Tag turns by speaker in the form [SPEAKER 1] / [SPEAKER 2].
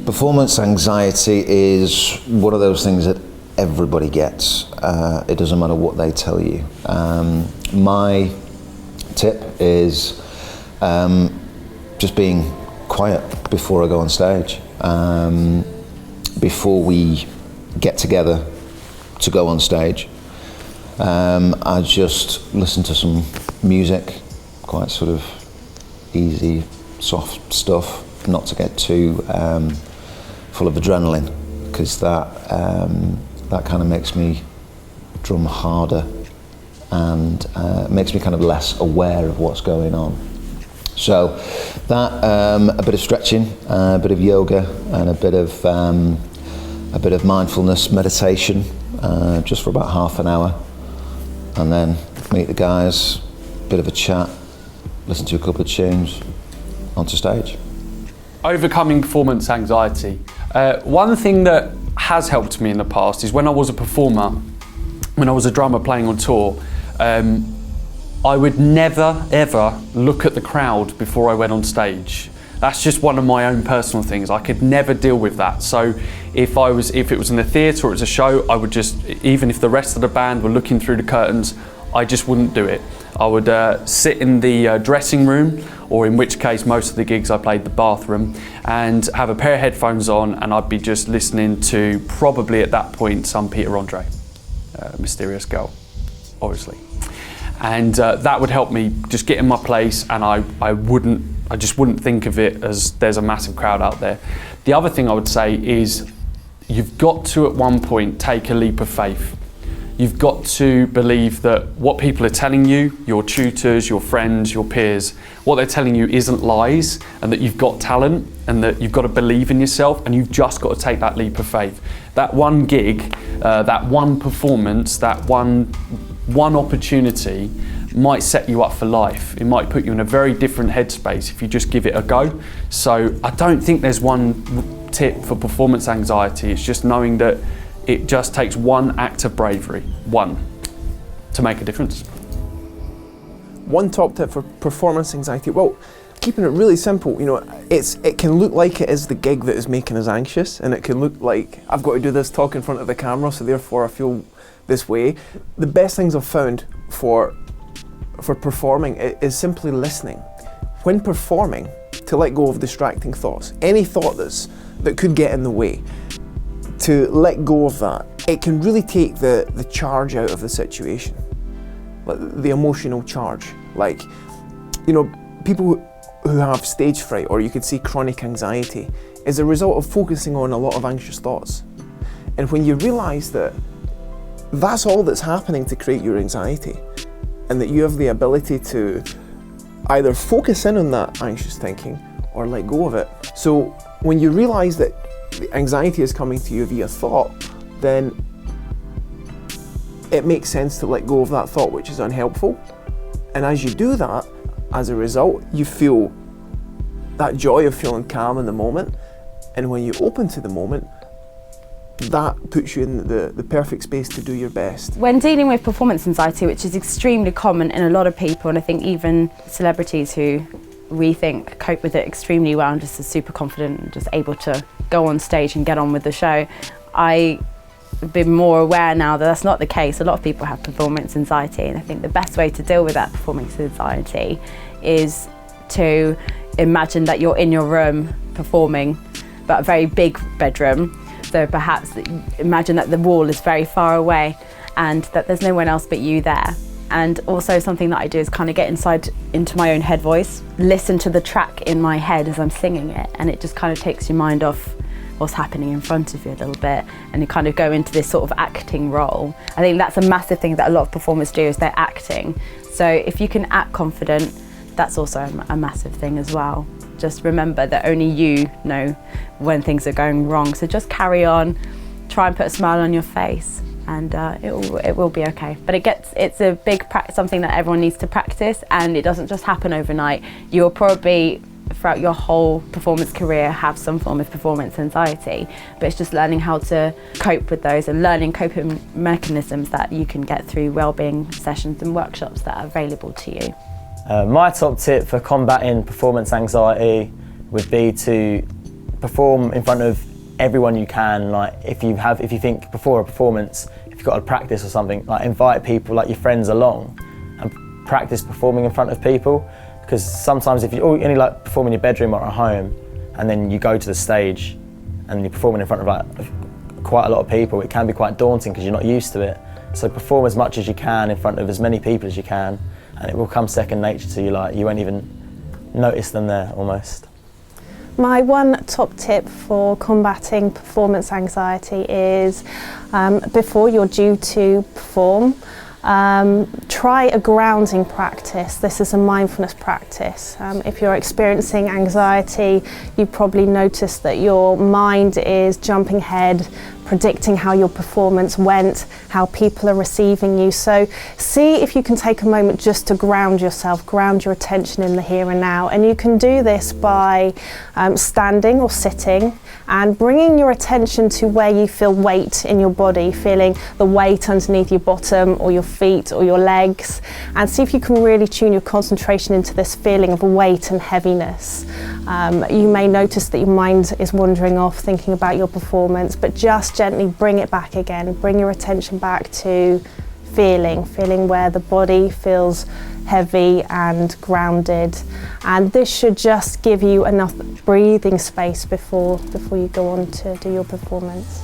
[SPEAKER 1] Performance anxiety is one of those things that everybody gets. It doesn't matter what they tell you. My tip is just being quiet before I go on stage. Before we get together to go on stage, I just listen to some music, quite sort of easy, soft stuff, not to get too full of adrenaline, because that kind of makes me drum harder and makes me kind of less aware of what's going on. So that, a bit of stretching, a bit of yoga, and a bit of mindfulness meditation, just for about half an hour, and then meet the guys, bit of a chat, listen to a couple of tunes, onto stage.
[SPEAKER 2] Overcoming performance anxiety. One thing that has helped me in the past is when I was a performer, when I was a drummer playing on tour, I would never ever look at the crowd before I went on stage. That's just one of my own personal things. I could never deal with that. So if it was in a theatre or it was a show, I would just, even if the rest of the band were looking through the curtains, I just wouldn't do it. I would sit in the dressing room, or in which case most of the gigs I played the bathroom, and have a pair of headphones on, and I'd be just listening to, probably at that point, some Peter Andre, Mysterious Girl, obviously. And that would help me just get in my place, and I just wouldn't think of it as there's a massive crowd out there. The other thing I would say is you've got to at one point take a leap of faith. You've got to believe that what people are telling you, your tutors, your friends, your peers, what they're telling you isn't lies, and that you've got talent, and that you've got to believe in yourself, and you've just got to take that leap of faith. That one gig, that one performance, that one opportunity might set you up for life. It might put you in a very different headspace if you just give it a go. So I don't think there's one tip for performance anxiety. It's just knowing that it just takes one act of bravery, one, to make a difference.
[SPEAKER 3] One top tip for performance anxiety, well, keeping it really simple, it can look like it is the gig that is making us anxious, and it can look like I've got to do this talk in front of the camera, so therefore I feel this way. The best things I've found for performing is simply listening. When performing, to let go of distracting thoughts, any thought that could get in the way, to let go of that. It can really take the charge out of the situation, like the emotional charge. Like, people who have stage fright, or you could say chronic anxiety, is a result of focusing on a lot of anxious thoughts. And when you realise that that's all that's happening to create your anxiety, and that you have the ability to either focus in on that anxious thinking or let go of it. So when you realise that the anxiety is coming to you via thought, then it makes sense to let go of that thought which is unhelpful. And as you do that, as a result, you feel that joy of feeling calm in the moment. And when you open to the moment, that puts you in the perfect space to do your best.
[SPEAKER 4] When dealing with performance anxiety, which is extremely common in a lot of people, and I think even celebrities who we think cope with it extremely well and just are super confident and just able to go on stage and get on with the show, I've been more aware now that that's not the case. A lot of people have performance anxiety, and I think the best way to deal with that performance anxiety is to imagine that you're in your room performing, but a very big bedroom. So perhaps imagine that the wall is very far away and that there's no one else but you there. And also something that I do is kind of get into my own head voice, listen to the track in my head as I'm singing it, and it just kind of takes your mind off what's happening in front of you a little bit, and you kind of go into this sort of acting role. I think that's a massive thing that a lot of performers do, is they're acting. So if you can act confident, that's also a massive thing as well. Just remember that only you know when things are going wrong. So just carry on, try and put a smile on your face, and it will be okay. But it's a big something that everyone needs to practice, and it doesn't just happen overnight. You'll probably, throughout your whole performance career, have some form of performance anxiety, but it's just learning how to cope with those and learning coping mechanisms that you can get through wellbeing sessions and workshops that are available to you.
[SPEAKER 5] My top tip for combating performance anxiety would be to perform in front of everyone you can. Like if you think before a performance, if you've got to practice or something, like invite people, like your friends, along and practice performing in front of people. Because sometimes if you only like perform in your bedroom or at home, and then you go to the stage and you're performing in front of like quite a lot of people, it can be quite daunting because you're not used to it. So perform as much as you can in front of as many people as you can, and it will come second nature to you. Like you won't even notice them there almost.
[SPEAKER 6] My one top tip for combating performance anxiety is before you're due to perform, try a grounding practice. This is a mindfulness practice. If you're experiencing anxiety, you probably notice that your mind is jumping ahead, predicting how your performance went, how people are receiving you. So see if you can take a moment just to ground yourself, ground your attention in the here and now. And you can do this by standing or sitting and bringing your attention to where you feel weight in your body, feeling the weight underneath your bottom or your feet or your legs, and see if you can really tune your concentration into this feeling of weight and heaviness. You may notice that your mind is wandering off thinking about your performance, but just gently bring it back again. Bring your attention back to feeling where the body feels heavy and grounded, and this should just give you enough breathing space before you go on to do your performance.